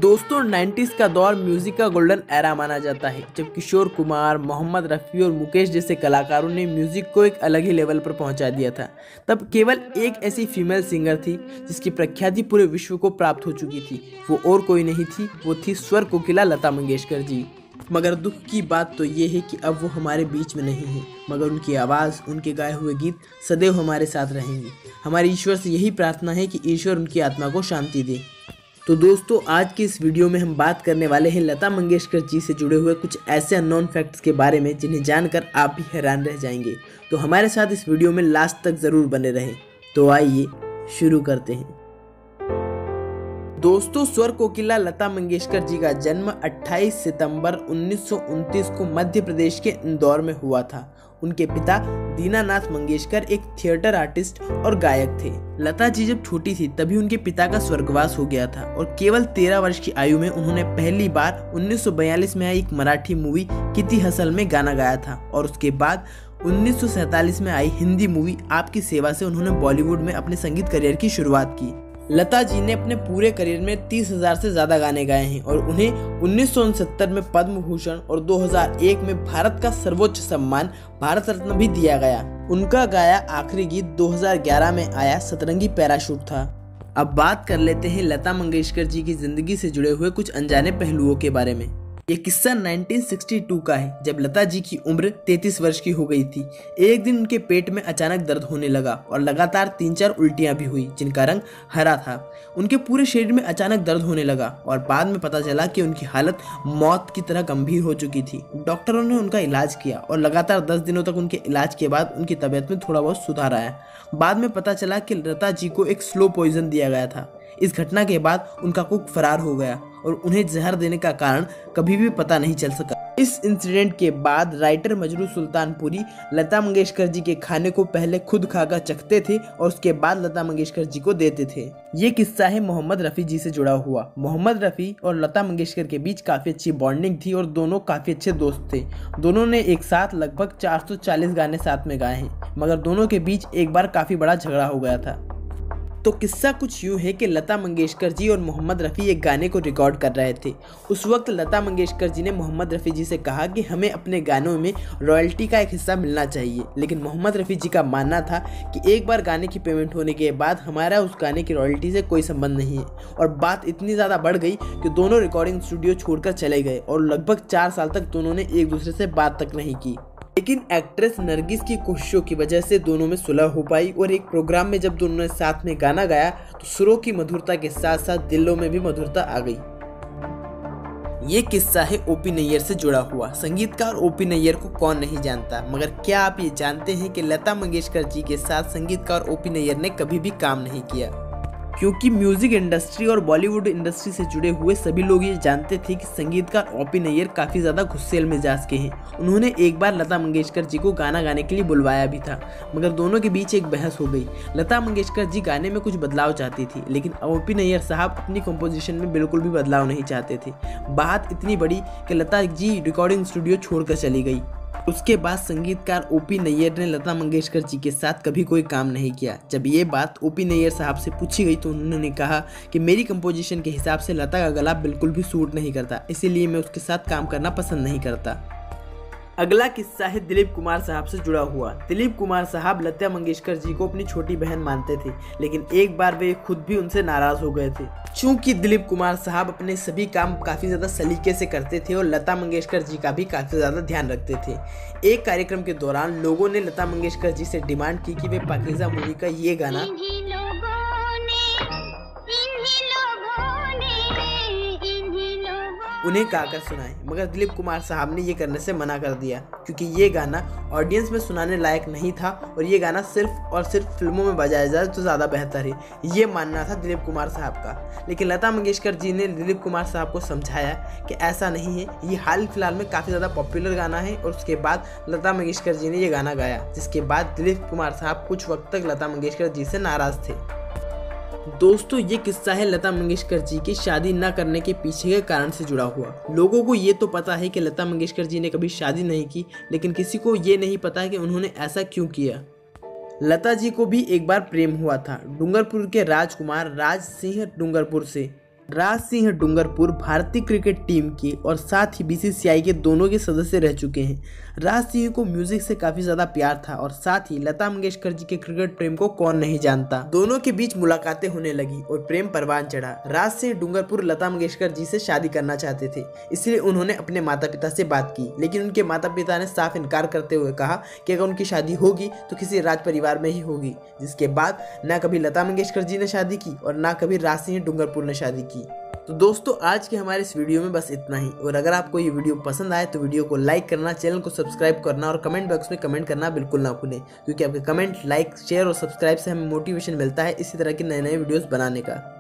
दोस्तों 90s का दौर म्यूजिक का गोल्डन एरा माना जाता है, जब किशोर कुमार, मोहम्मद रफ़ी और मुकेश जैसे कलाकारों ने म्यूजिक को एक अलग ही लेवल पर पहुंचा दिया था। तब केवल एक ऐसी फीमेल सिंगर थी जिसकी प्रख्याति पूरे विश्व को प्राप्त हो चुकी थी। वो और कोई नहीं थी, वो थी स्वर कोकिला लता मंगेशकर जी। मगर दुख की बात तो ये है कि अब वो हमारे बीच में नहीं है, मगर उनकी आवाज़, उनके गाए हुए गीत सदैव हमारे साथ रहेंगे। हमारी ईश्वर से यही प्रार्थना है कि ईश्वर उनकी आत्मा को शांति दे। तो दोस्तों, आज की इस वीडियो में हम बात करने वाले हैं लता मंगेशकर जी से जुड़े हुए कुछ ऐसे अननोन फैक्ट्स के बारे में जिन्हें जानकर आप भी हैरान रह जाएंगे। तो हमारे साथ इस वीडियो में लास्ट तक ज़रूर बने रहें। तो आइए शुरू करते हैं। दोस्तों, स्वर कोकिला लता मंगेशकर जी का जन्म 28 सितंबर 1929 को मध्य प्रदेश के इंदौर में हुआ था। उनके पिता दीनानाथ मंगेशकर एक थिएटर आर्टिस्ट और गायक थे। लता जी जब छोटी थी तभी उनके पिता का स्वर्गवास हो गया था और केवल 13 वर्ष की आयु में उन्होंने पहली बार 1942 में आई एक मराठी मूवी किती हसल में गाना गाया था और उसके बाद 1947 में आई हिंदी मूवी आपकी सेवा से उन्होंने बॉलीवुड में अपने संगीत करियर की शुरुआत की। लता जी ने अपने पूरे करियर में 30,000 से ज़्यादा गाने गाए हैं और उन्हें 1969 में पद्म भूषण और 2001 में भारत का सर्वोच्च सम्मान भारत रत्न भी दिया गया। उनका गाया आखिरी गीत 2011 में आया सतरंगी पैराशूट था। अब बात कर लेते हैं लता मंगेशकर जी की जिंदगी से जुड़े हुए कुछ अनजाने पहलुओं के बारे में। ये किस्सा 1962 का है, जब लता जी की उम्र 33 वर्ष की हो गई थी। एक दिन उनके पेट में अचानक दर्द होने लगा और लगातार 3-4 उल्टियां भी हुई जिनका रंग हरा था। उनके पूरे शरीर में अचानक दर्द होने लगा और बाद में पता चला कि उनकी हालत मौत की तरह गंभीर हो चुकी थी। डॉक्टरों ने उनका इलाज किया और लगातार 10 दिनों तक उनके इलाज के बाद उनकी तबीयत में थोड़ा बहुत सुधार आया। बाद में पता चला कि लता जी को एक स्लो पॉइजन दिया गया था। इस घटना के बाद उनका कुक फरार हो गया और उन्हें जहर देने का कारण कभी भी पता नहीं चल सका। इस इंसिडेंट के बाद राइटर मजरू सुल्तानपुरी लता मंगेशकर जी के खाने को पहले खुद खाकर चखते थे और उसके बाद लता मंगेशकर जी को देते थे। ये किस्सा है मोहम्मद रफ़ी जी से जुड़ा हुआ। मोहम्मद रफ़ी और लता मंगेशकर के बीच काफ़ी अच्छी बॉन्डिंग थी और दोनों काफ़ी अच्छे दोस्त थे। दोनों ने एक साथ लगभग 440 गाने साथ में गाए हैं, मगर दोनों के बीच एक बार काफ़ी बड़ा झगड़ा हो गया था। तो किस्सा कुछ यूँ है कि लता मंगेशकर जी और मोहम्मद रफ़ी एक गाने को रिकॉर्ड कर रहे थे। उस वक्त लता मंगेशकर जी ने मोहम्मद रफ़ी जी से कहा कि हमें अपने गानों में रॉयल्टी का एक हिस्सा मिलना चाहिए, लेकिन मोहम्मद रफ़ी जी का मानना था कि एक बार गाने की पेमेंट होने के बाद हमारा उस गाने की रॉयल्टी से कोई संबंध नहीं है। और बात इतनी ज़्यादा बढ़ गई कि दोनों रिकॉर्डिंग स्टूडियो छोड़कर चले गए और लगभग 4 साल तक दोनों ने एक दूसरे से बात तक नहीं की। लेकिन एक्ट्रेस नरगिस की कोशिशों की वजह से दोनों में सुलह हो पाई और एक प्रोग्राम में जब दोनों ने साथ में गाना गाया तो सुरों की मधुरता के साथ साथ दिलों में भी मधुरता आ गई। ये किस्सा है ओपी नैयर से जुड़ा हुआ। संगीतकार ओपी नैयर को कौन नहीं जानता, मगर क्या आप ये जानते हैं कि लता मंगेशकर जी के साथ संगीतकार ओपी नैयर ने कभी भी काम नहीं किया? क्योंकि म्यूजिक इंडस्ट्री और बॉलीवुड इंडस्ट्री से जुड़े हुए सभी लोग ये जानते थे कि संगीतकार ओपी नैयर काफ़ी ज़्यादा गुस्सेल मिजाज के हैं। उन्होंने एक बार लता मंगेशकर जी को गाना गाने के लिए बुलवाया भी था, मगर दोनों के बीच एक बहस हो गई। लता मंगेशकर जी गाने में कुछ बदलाव चाहती थी, लेकिन ओपी नैयर साहब अपनी कंपोजिशन में बिल्कुल भी बदलाव नहीं चाहते थे। बात इतनी बड़ी कि लता जी रिकॉर्डिंग स्टूडियो छोड़कर चली गई। उसके बाद संगीतकार ओपी नैयर ने लता मंगेशकर जी के साथ कभी कोई काम नहीं किया। जब ये बात ओपी नैयर साहब से पूछी गई तो उन्होंने कहा कि मेरी कंपोजिशन के हिसाब से लता का गला बिल्कुल भी सूट नहीं करता, इसीलिए मैं उसके साथ काम करना पसंद नहीं करता। अगला किस्सा है दिलीप कुमार साहब से जुड़ा हुआ। दिलीप कुमार साहब लता मंगेशकर जी को अपनी छोटी बहन मानते थे, लेकिन एक बार वे खुद भी उनसे नाराज हो गए थे। चूंकि दिलीप कुमार साहब अपने सभी काम काफ़ी ज़्यादा सलीके से करते थे और लता मंगेशकर जी का भी काफ़ी ज़्यादा ध्यान रखते थे। एक कार्यक्रम के दौरान लोगों ने लता मंगेशकर जी से डिमांड की कि वे पाकीज़ा मूवी का ये गाना उन्हें गाकर सुनाए, मगर दिलीप कुमार साहब ने ये करने से मना कर दिया क्योंकि ये गाना ऑडियंस में सुनाने लायक नहीं था और ये गाना सिर्फ और सिर्फ फिल्मों में बजाया जाए तो ज़्यादा बेहतर है, ये मानना था दिलीप कुमार साहब का। लेकिन लता मंगेशकर जी ने दिलीप कुमार साहब को समझाया कि ऐसा नहीं है, ये हाल फिलहाल में काफ़ी ज़्यादा पॉपुलर गाना है। और उसके बाद लता मंगेशकर जी ने ये गाना गाया, जिसके बाद दिलीप कुमार साहब कुछ वक्त तक लता मंगेशकर जी से नाराज़ थे। दोस्तों, ये किस्सा है लता मंगेशकर जी की शादी न करने के पीछे के कारण से जुड़ा हुआ। लोगों को ये तो पता है कि लता मंगेशकर जी ने कभी शादी नहीं की, लेकिन किसी को ये नहीं पता कि उन्होंने ऐसा क्यों किया। लता जी को भी एक बार प्रेम हुआ था डूंगरपुर के राजकुमार राज सिंह डूंगरपुर से। राज सिंह डूंगरपुर भारतीय क्रिकेट टीम के और साथ ही बीसीसीआई के दोनों के सदस्य रह चुके हैं। राज सिंह को म्यूजिक से काफी ज्यादा प्यार था और साथ ही लता मंगेशकर जी के क्रिकेट प्रेम को कौन नहीं जानता। दोनों के बीच मुलाकातें होने लगी और प्रेम परवान चढ़ा। राज सिंह डूंगरपुर लता मंगेशकर जी से शादी करना चाहते थे, इसलिए उन्होंने अपने माता पिता से बात की, लेकिन उनके माता पिता ने साफ इनकार करते हुए कहा कि अगर उनकी शादी होगी तो किसी राज परिवार में ही होगी। जिसके बाद न कभी लता मंगेशकर जी ने शादी की और न कभी राज सिंह डूंगरपुर ने शादी की। तो दोस्तों आज के हमारे इस वीडियो में बस इतना ही, और अगर आपको ये वीडियो पसंद आए तो वीडियो को लाइक करना, चैनल को सब्सक्राइब करना और कमेंट बॉक्स में कमेंट करना बिल्कुल ना भूलें, क्योंकि आपके कमेंट, लाइक, शेयर और सब्सक्राइब से हमें मोटिवेशन मिलता है इसी तरह के नए नए वीडियोस बनाने का।